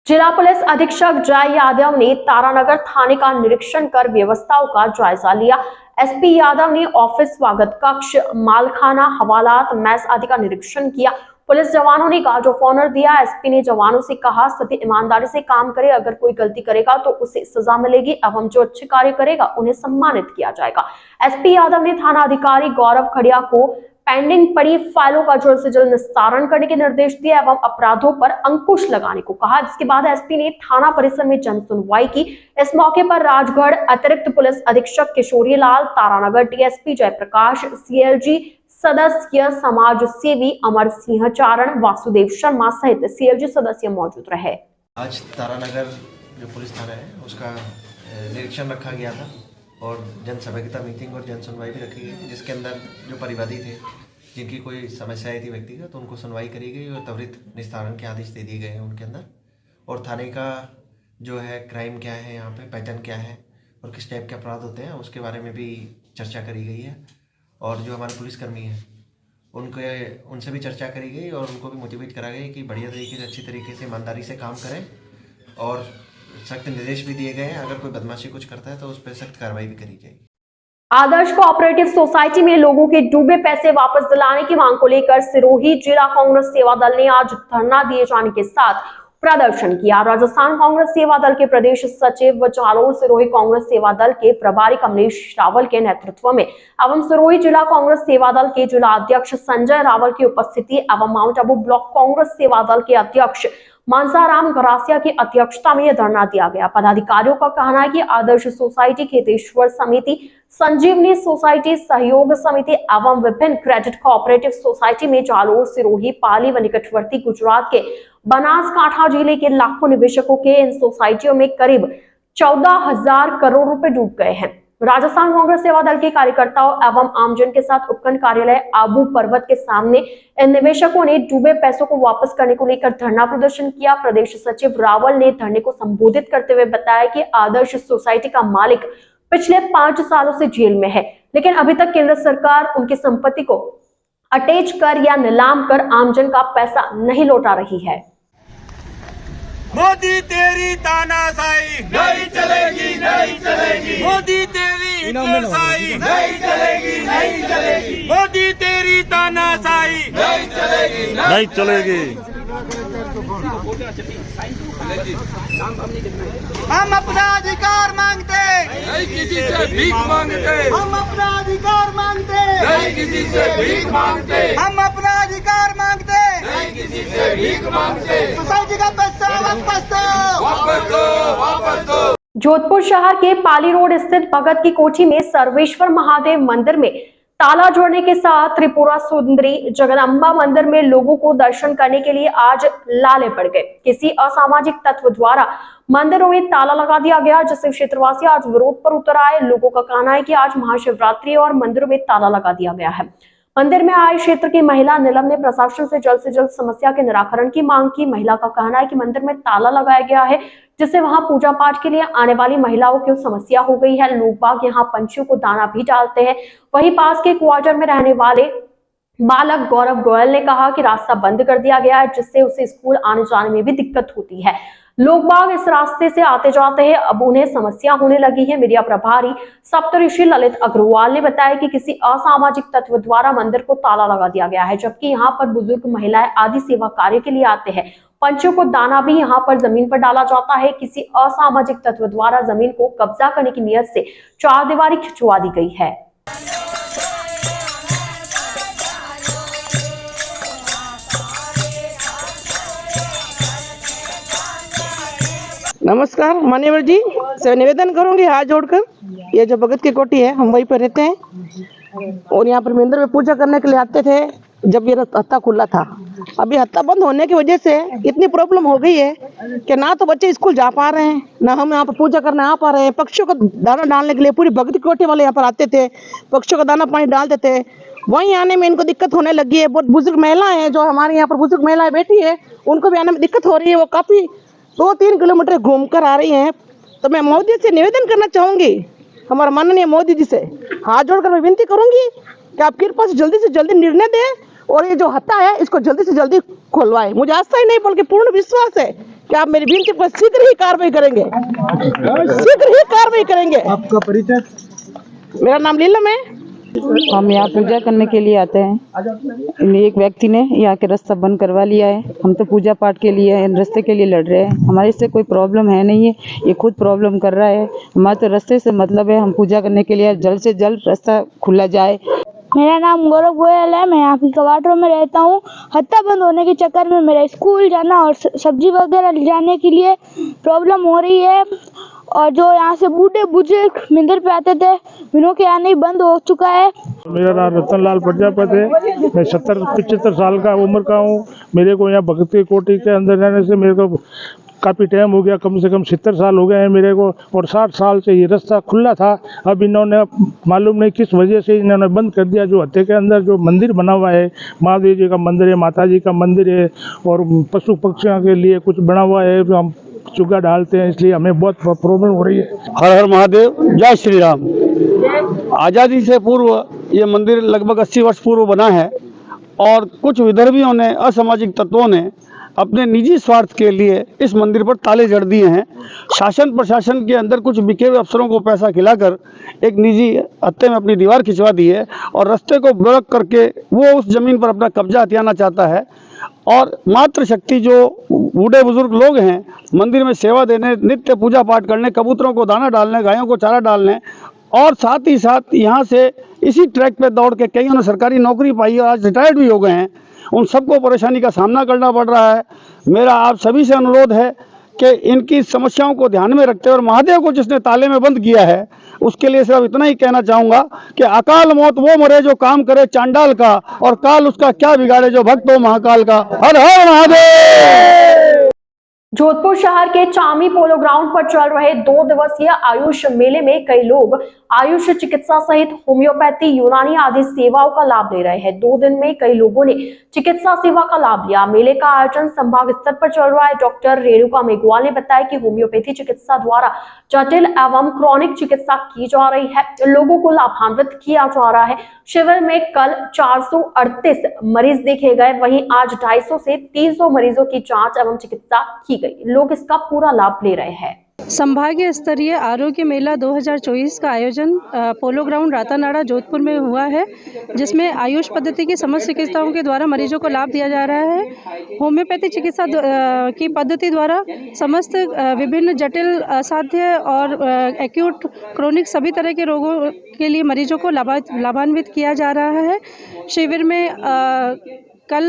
जिला पुलिस अधीक्षक जय यादव ने तारानगर थाने का निरीक्षण कर व्यवस्थाओं का जायजा लिया। SP यादव ने ऑफिस, स्वागत कक्ष, मालखाना, हवालात, मैस आदि का निरीक्षण किया। पुलिस जवानों ने गार्ड ऑफ ऑनर दिया। SP ने जवानों से कहा सभी ईमानदारी से काम करे, अगर कोई गलती करेगा तो उसे सजा मिलेगी एवं जो अच्छे कार्य करेगा उन्हें सम्मानित किया जाएगा। SP यादव ने थाना अधिकारी गौरव खड़िया को पेंडिंग पड़ी फाइलों का जल्द से जल्द निस्तारण करने के निर्देश दिए एवं अपराधों पर अंकुश लगाने को कहा। जिसके बाद SP ने थाना परिसर में जन सुनवाई की। इस मौके पर राजगढ़ अतिरिक्त पुलिस अधीक्षक किशोरी लाल, तारानगर DSP जयप्रकाश, CLG सदस्य समाज सेवी अमर सिंह चारण, वासुदेव शर्मा सहित CLG सदस्य मौजूद रहे। आज तारानगर जो पुलिस थाना है उसका निरीक्षण रखा गया था और जनसहभागिता मीटिंग और जन सुनवाई भी रखी गई, जिसके अंदर जो परिवादी थे जिनकी कोई समस्याएं थी व्यक्तिगत, तो उनको सुनवाई करी गई और त्वरित निस्तारण के आदेश दे दिए गए हैं उनके अंदर। और थाने का जो है क्राइम क्या है, यहाँ पे पैटर्न क्या है और किस टाइप के अपराध होते हैं उसके बारे में भी चर्चा करी गई है। और जो हमारे पुलिसकर्मी हैं उनसे भी चर्चा करी गई और उनको भी मोटिवेट करा गया कि बढ़िया तरीके से, अच्छी तरीके से, ईमानदारी से काम करें। और सख्त निर्देश भी दिए गए हैं, अगर कोई बदमाशी कुछ करता है तो उस पर सख्त कार्रवाई भी करी जाएगी। आदर्श कोऑपरेटिव सोसाइटी में लोगों के डूबे पैसे वापस दिलाने की मांग को लेकर सिरोही जिला कांग्रेस सेवा दल ने आज धरना दिए जाने के साथ प्रदर्शन किया। राजस्थान कांग्रेस सेवा दल के प्रदेश सचिव व जालोर सिरोही कांग्रेस सेवा दल के प्रभारी कमलेश रावल के नेतृत्व में एवं सिरोही जिला कांग्रेस सेवा दल के जिला अध्यक्ष संजय रावल की उपस्थिति एवं माउंट आबू ब्लॉक कांग्रेस सेवा दल के अध्यक्ष मानसाराम गरासिया की अध्यक्षता में यह धरना दिया गया। पदाधिकारियों का कहना है कि आदर्श सोसाइटी, खेतेश्वर समिति, संजीवनी सोसाइटी, सहयोग समिति एवं विभिन्न क्रेडिट कोऑपरेटिव सोसाइटी में जालोर, सिरोही, पाली व निकटवर्ती गुजरात के बनासकांठा जिले के लाखों निवेशकों के इन सोसाइटियों में करीब 14,000 करोड़ रुपए डूब गए हैं। राजस्थान कांग्रेस सेवा दल के कार्यकर्ताओं एवं आमजन के साथ उपखंड कार्यालय आबू पर्वत के सामने इन निवेशकों ने डूबे पैसों को वापस करने को लेकर धरना प्रदर्शन किया। प्रदेश सचिव रावल ने धरने को संबोधित करते हुए बताया कि आदर्श सोसाइटी का मालिक पिछले 5 सालों से जेल में है, लेकिन अभी तक केंद्र सरकार उनकी संपत्ति को अटैच कर या नीलाम कर आमजन का पैसा नहीं लौटा रही है। मोदी तेरी तानाशाही नहीं चलेगी, नहीं चलेगी। मोदी तेरी तानाशाही नहीं चलेगी, नहीं चलेगी। मोदी तेरी तानाशाही नहीं चलेगी, नहीं चलेगी। हम अपना अधिकार मांगते, नहीं किसी से भीख मांगते। हम अपना अधिकार मांगते, नहीं किसी से भीख मांगते। हम अपना अधिकार मांगते, नहीं किसी से भीख मांगते। सोसाइटी का पैसा वापस दो, वापस दो, वापस दो। जोधपुर शहर के पाली रोड स्थित भगत की कोठी में सर्वेश्वर महादेव मंदिर में ताला जोड़ने के साथ त्रिपुरा सुंदरी जगदम्बा मंदिर में लोगों को दर्शन करने के लिए आज लाले पड़ गए। किसी असामाजिक तत्व द्वारा मंदिरों में ताला लगा दिया गया, जिससे क्षेत्रवासी आज विरोध पर उतर आए। लोगों का कहना है कि आज महाशिवरात्रि और मंदिरों में ताला लगा दिया गया है। मंदिर में आए क्षेत्र की महिला नीलम ने प्रशासन से जल्द समस्या के निराकरण की मांग की। महिला का कहना है कि मंदिर में ताला लगाया गया है, जिससे वहां पूजा पाठ के लिए आने वाली महिलाओं की समस्या हो गई है। लोग बाग यहाँ पंछियों को दाना भी डालते हैं। वहीं पास के क्वार्टर में रहने वाले बालक गौरव गोयल ने कहा कि रास्ता बंद कर दिया गया है, जिससे उसे स्कूल आने जाने में भी दिक्कत होती है। लोग बाग इस रास्ते से आते जाते हैं, अब उन्हें समस्या होने लगी है। मीडिया प्रभारी सप्तऋषि ललित अग्रवाल ने बताया कि किसी असामाजिक तत्व द्वारा मंदिर को ताला लगा दिया गया है, जबकि यहाँ पर बुजुर्ग महिलाएं आदि सेवा कार्य के लिए आते हैं। पंछियों को दाना भी यहाँ पर जमीन पर डाला जाता है। किसी असामाजिक तत्व द्वारा जमीन को कब्जा करने की नियत से चारदीवारी खिंचवा दी गई है। नमस्कार मान्यवर जी, से निवेदन करूंगी हाथ जोड़कर, ये जो भगत की कोठी है हम वहीं पर रहते हैं और यहाँ पर मंदिर में पूजा करने के लिए आते थे जब ये हत्ता खुला था। अभी हत्ता बंद होने की वजह से इतनी प्रॉब्लम हो गई है कि ना तो बच्चे स्कूल जा पा रहे हैं, ना हम यहाँ पर पूजा करने आ पा रहे हैं। पक्षियों को दाना डालने के लिए पूरी भगत की कोठी वाले यहाँ पर आते थे, पक्षियों को दाना पानी डालते थे। वहीं आने में इनको दिक्कत होने लगी है। बहुत बुजुर्ग महिलाएं हैं, जो हमारे यहाँ पर बुजुर्ग महिलाएं बैठी है, उनको भी आने में दिक्कत हो रही है। वो काफी 2-3 किलोमीटर घूम कर आ रही हैं। तो मैं मोदी से निवेदन करना चाहूंगी, हमारे माननीय मोदी जी से हाथ जोड़कर मैं विनती करूंगी कि आप कृपा से जल्दी निर्णय दें और ये जो हत्ता है इसको जल्दी से जल्दी खुलवाएं। मुझे आस्था ही नहीं बल्कि पूर्ण विश्वास है कि आप मेरी विनती पर शीघ्र ही कार्रवाई करेंगे, शीघ्र ही कार्रवाई करेंगे। आपका परिचय? मेरा नाम लीलम है। हम यहाँ पूजा करने के लिए आते हैं। एक व्यक्ति ने यहाँ के रास्ता बंद करवा लिया है। हम तो पूजा पाठ के लिए रास्ते के लिए लड़ रहे हैं, हमारे इससे कोई प्रॉब्लम है नहीं है, ये खुद प्रॉब्लम कर रहा है। हमारे तो रास्ते से मतलब है, हम पूजा करने के लिए जल्द से जल्द रास्ता खुला जाए। मेरा नाम गौरव गोयल है, मैं यहाँ की क्वार्टर में रहता हूँ। हत्ता बंद होने के चक्कर में मेरा स्कूल जाना और सब्जी वगैरह ले जाने के लिए प्रॉब्लम हो रही है। और जो यहाँ से बूढ़े बुजुर्ग मंदिर पे आते थे, उन्हों के आने बंद हो चुका है। मेरा नाम रतनलाल प्रजापति है, मैं 70-75 साल का उम्र का हूँ। मेरे को यहाँ भगत की कोठी के अंदर रहने से मेरे को काफ़ी टाइम हो गया, कम से कम 70 साल हो गए हैं मेरे को। और 60 साल से ये रास्ता खुला था। अब इन्होंने मालूम नहीं किस वजह से इन्होंने बंद कर दिया। जो हत्ते के अंदर जो मंदिर बना हुआ है, महादेव जी का मंदिर है, माता जी का मंदिर है और पशु पक्षियों के लिए कुछ बना हुआ है, हम चुगा डालते हैं, इसलिए हमें बहुत प्रॉब्लम हो रही है। हर हर महादेव, जय श्री राम। आज़ादी से पूर्व ये मंदिर लगभग 80 वर्ष पूर्व बना है और कुछ विदर्भियों ने, असामाजिक तत्वों ने अपने निजी स्वार्थ के लिए इस मंदिर पर ताले जड़ दिए हैं। शासन प्रशासन के अंदर कुछ बिके हुए अफसरों को पैसा खिलाकर एक निजी हत्ते में अपनी दीवार खिंचवा दी है और रास्ते को ब्लॉक करके वो उस जमीन पर अपना कब्जा हथियाना चाहता है। और मात्र शक्ति जो बूढ़े बुजुर्ग लोग हैं, मंदिर में सेवा देने, नित्य पूजा पाठ करने, कबूतरों को दाना डालने, गायों को चारा डालने और साथ ही साथ यहाँ से इसी ट्रैक पे दौड़ के कईयों ने सरकारी नौकरी पाई और आज रिटायर्ड भी हो गए हैं, उन सबको परेशानी का सामना करना पड़ रहा है। मेरा आप सभी से अनुरोध है कि इनकी समस्याओं को ध्यान में रखते हुए महादेव को जिसने ताले में बंद किया है उसके लिए सिर्फ इतना ही कहना चाहूँगा कि अकाल मौत वो मरे जो काम करे चांडाल का, और काल उसका क्या बिगाड़े जो भक्त हो महाकाल का। हर हर महादेव। जोधपुर शहर के चामी पोलो ग्राउंड पर चल रहे 2 दिवसीय आयुष मेले में कई लोग आयुष चिकित्सा सहित होम्योपैथी, यूनानी आदि सेवाओं का लाभ ले रहे हैं। 2 दिन में कई लोगों ने चिकित्सा सेवा का लाभ लिया। मेले का आयोजन संभाग स्तर पर चल रहा है। डॉक्टर रेणुका मेघवाल ने बताया कि होम्योपैथी चिकित्सा द्वारा जटिल एवं क्रॉनिक चिकित्सा की जा रही है, लोगों को लाभान्वित किया जा रहा है। शिविर में कल 438 मरीज देखे गए, वहीं आज 250 से 300 मरीजों की जाँच एवं चिकित्सा की गई। लोग इसका पूरा लाभ ले रहे हैं। संभागीय स्तरीय आरोग्य मेला 2024 का आयोजन पोलो ग्राउंड रातानाड़ा जोधपुर में हुआ है, जिसमें आयुष पद्धति की समस्त चिकित्साओं के द्वारा मरीजों को लाभ दिया जा रहा है। होम्योपैथी चिकित्सा की पद्धति द्वारा समस्त विभिन्न जटिल, असाध्य और एक्यूट, क्रोनिक सभी तरह के रोगों के लिए मरीजों को लाभान्वित किया जा रहा है। शिविर में कल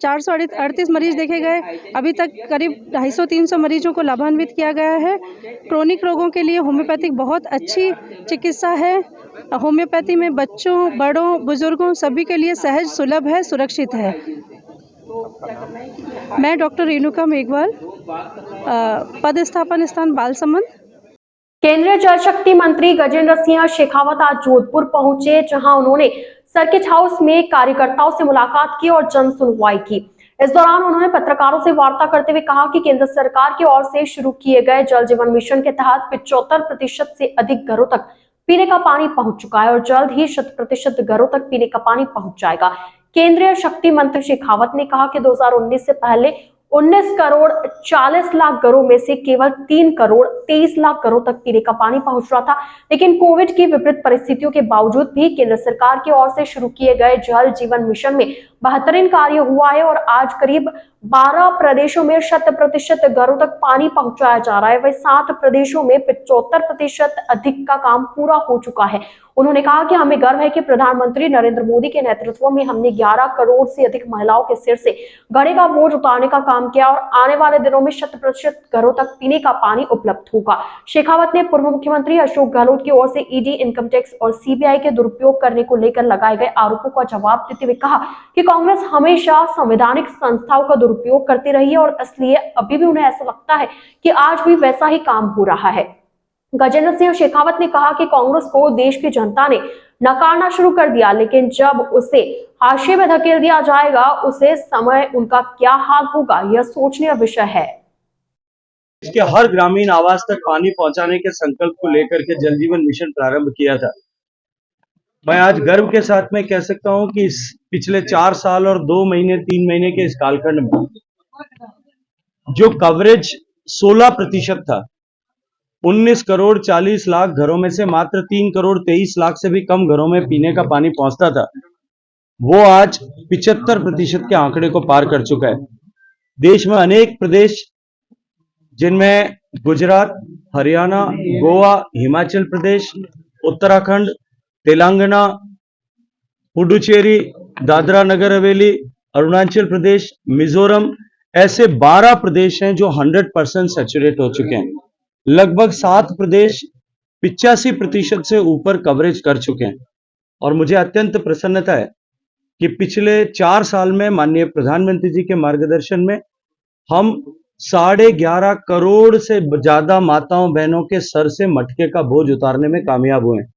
438 मरीज देखे गए। अभी तक करीब 250-300 मरीजों को लाभान्वित किया गया है। क्रोनिक रोगों के लिए होम्योपैथिक बहुत अच्छी चिकित्सा है। होम्योपैथी में बच्चों, बड़ों, बुजुर्गों सभी के लिए सहज, सुलभ है, सुरक्षित है। मैं डॉक्टर रेणुका मेघवाल, पदस्थापन स्थान बालसमंद। केंद्रीय जल शक्ति मंत्री गजेंद्र सिंह शेखावत आज जोधपुर पहुंचे, जहां उन्होंने सर्किट हाउस में कार्यकर्ताओं से मुलाकात की और जन सुनवाई की। इस दौरान उन्होंने पत्रकारों से वार्ता करते हुए कहा कि केंद्र सरकार की ओर से शुरू किए गए जल जीवन मिशन के तहत 75% से अधिक घरों तक पीने का पानी पहुंच चुका है और जल्द ही 100% घरों तक पीने का पानी पहुंच जाएगा। केंद्रीय शक्ति मंत्री शेखावत ने कहा कि 2019 से पहले 19 करोड़ 40 लाख घरों में से केवल 3 करोड़ 23 लाख घरों तक पीने का पानी पहुंच रहा था, लेकिन कोविड की विपरीत परिस्थितियों के बावजूद भी केंद्र सरकार की ओर से शुरू किए गए जल जीवन मिशन में बेहतरीन कार्य हुआ है और आज करीब 12 प्रदेशों में 100% घरों तक पानी पहुंचाया जा रहा है। वही 7 प्रदेशों में 75% अधिक का काम पूरा हो चुका है। उन्होंने कहा कि हमें गर्व है कि प्रधानमंत्री नरेंद्र मोदी के नेतृत्व में हमने 11 करोड़ से अधिक महिलाओं के सिर से घड़े का बोझ उतारने का काम किया और आने वाले दिनों में 100% घरों तक पीने का पानी उपलब्ध होगा। शेखावत ने पूर्व मुख्यमंत्री अशोक गहलोत की ओर से ईडी, इनकम टैक्स और सीबीआई के दुरुपयोग करने को लेकर लगाए गए आरोपों का जवाब देते हुए कहा कि कांग्रेस हमेशा संवैधानिक संस्थाओं का दुरुपयोग करती रही है और इसलिए अभी भी उन्हें ऐसा लगता है कि आज भी वैसा ही काम हो रहा है। गजेंद्र सिंह शेखावत ने कहा कि कांग्रेस को देश की जनता ने नकारना शुरू कर दिया, लेकिन जब उसे हाशिए में धकेल दिया जाएगा उसे समय उनका क्या हाल होगा, यह सोचनीय विषय है। इसके हर ग्रामीण आवास तक पानी पहुंचाने के संकल्प को लेकर के जल जीवन मिशन प्रारंभ किया था। मैं आज गर्व के साथ में कह सकता हूं कि इस पिछले 4 साल और 2 महीने 3 महीने के इस कालखंड में जो कवरेज 16% था, 19 करोड़ 40 लाख घरों में से मात्र 3 करोड़ 23 लाख से भी कम घरों में पीने का पानी पहुंचता था, वो आज 75% के आंकड़े को पार कर चुका है। देश में अनेक प्रदेश जिनमें गुजरात, हरियाणा, गोवा, हिमाचल प्रदेश, उत्तराखंड, तेलंगाना, पुडुचेरी, दादरा नगर हवेली, अरुणाचल प्रदेश, मिजोरम, ऐसे 12 प्रदेश हैं जो 100% सैचुरेट हो चुके हैं। लगभग 7 प्रदेश 85% से ऊपर कवरेज कर चुके हैं और मुझे अत्यंत प्रसन्नता है कि पिछले 4 साल में माननीय प्रधानमंत्री जी के मार्गदर्शन में हम 11.5 करोड़ से ज्यादा माताओं बहनों के सर से मटके का बोझ उतारने में कामयाब हुए हैं।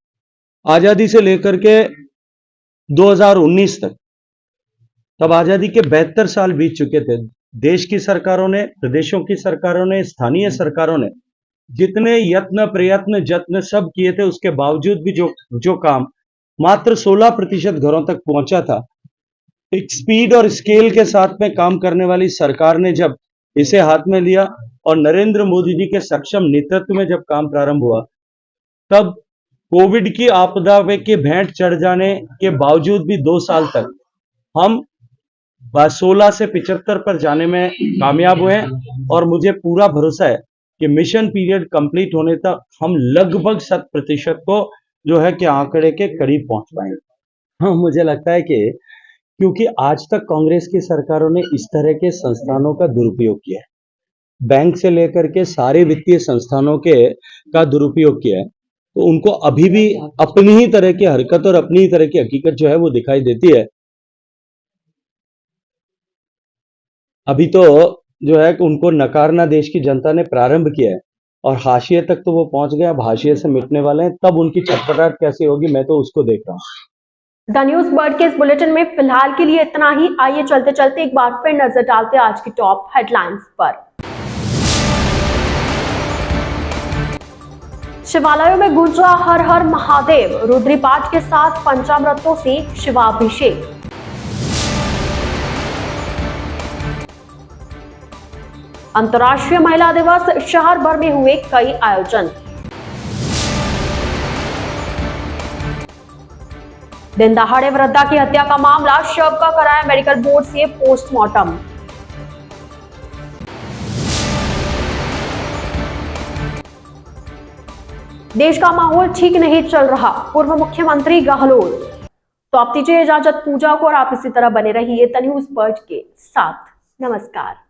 आजादी से लेकर के 2019 तक, तब आजादी के 72 साल बीत चुके थे। देश की सरकारों ने, प्रदेशों की सरकारों ने, स्थानीय सरकारों ने जितने यत्न, प्रयत्न, जत्न सब किए थे, उसके बावजूद भी जो काम मात्र 16% घरों तक पहुंचा था। एक स्पीड और स्केल के साथ में काम करने वाली सरकार ने जब इसे हाथ में लिया और नरेंद्र मोदी जी के सक्षम नेतृत्व में जब काम प्रारंभ हुआ, तब कोविड की आपदा के भेंट चढ़ जाने के बावजूद भी 2 साल तक हम 16 से 75 पर जाने में कामयाब हुए हैं और मुझे पूरा भरोसा है कि मिशन पीरियड कंप्लीट होने तक हम लगभग 100% को जो है कि आंकड़े के करीब पहुंच पाएंगे। हाँ, मुझे लगता है कि क्योंकि आज तक कांग्रेस की सरकारों ने इस तरह के संस्थानों का दुरुपयोग किया है, बैंक से लेकर के सारे वित्तीय संस्थानों का दुरुपयोग किया है, तो उनको अभी भी अपनी ही तरह की हरकत और अपनी ही तरह की हकीकत जो है वो दिखाई देती है। अभी तो जो है कि उनको नकारना देश की जनता ने प्रारंभ किया है और हाशिए तक तो वो पहुंच गए, अब हाशिए से मिटने वाले हैं, तब उनकी छटपटाहट कैसी होगी मैं तो उसको देख रहा हूँ। द न्यूज वर्ड के इस बुलेटिन में फिलहाल के लिए इतना ही। आइए चलते चलते एक बार फिर नजर डालते हैं आज की टॉप हेडलाइंस पर। शिवालयों में गूंजा हर हर महादेव, रुद्री पाठ के साथ पंचामृतों से शिवाभिषेक। अंतर्राष्ट्रीय महिला दिवस, शहर भर में हुए कई आयोजन। दिन दहाड़े वृद्धा की हत्या का मामला, शव का कराया मेडिकल बोर्ड से पोस्टमार्टम। देश का माहौल ठीक नहीं चल रहा, पूर्व मुख्यमंत्री गहलोत। तो आप दीजिए इजाजत पूजा को और आप इसी तरह बने रहिए द न्यूज़ बर्ड के साथ। नमस्कार।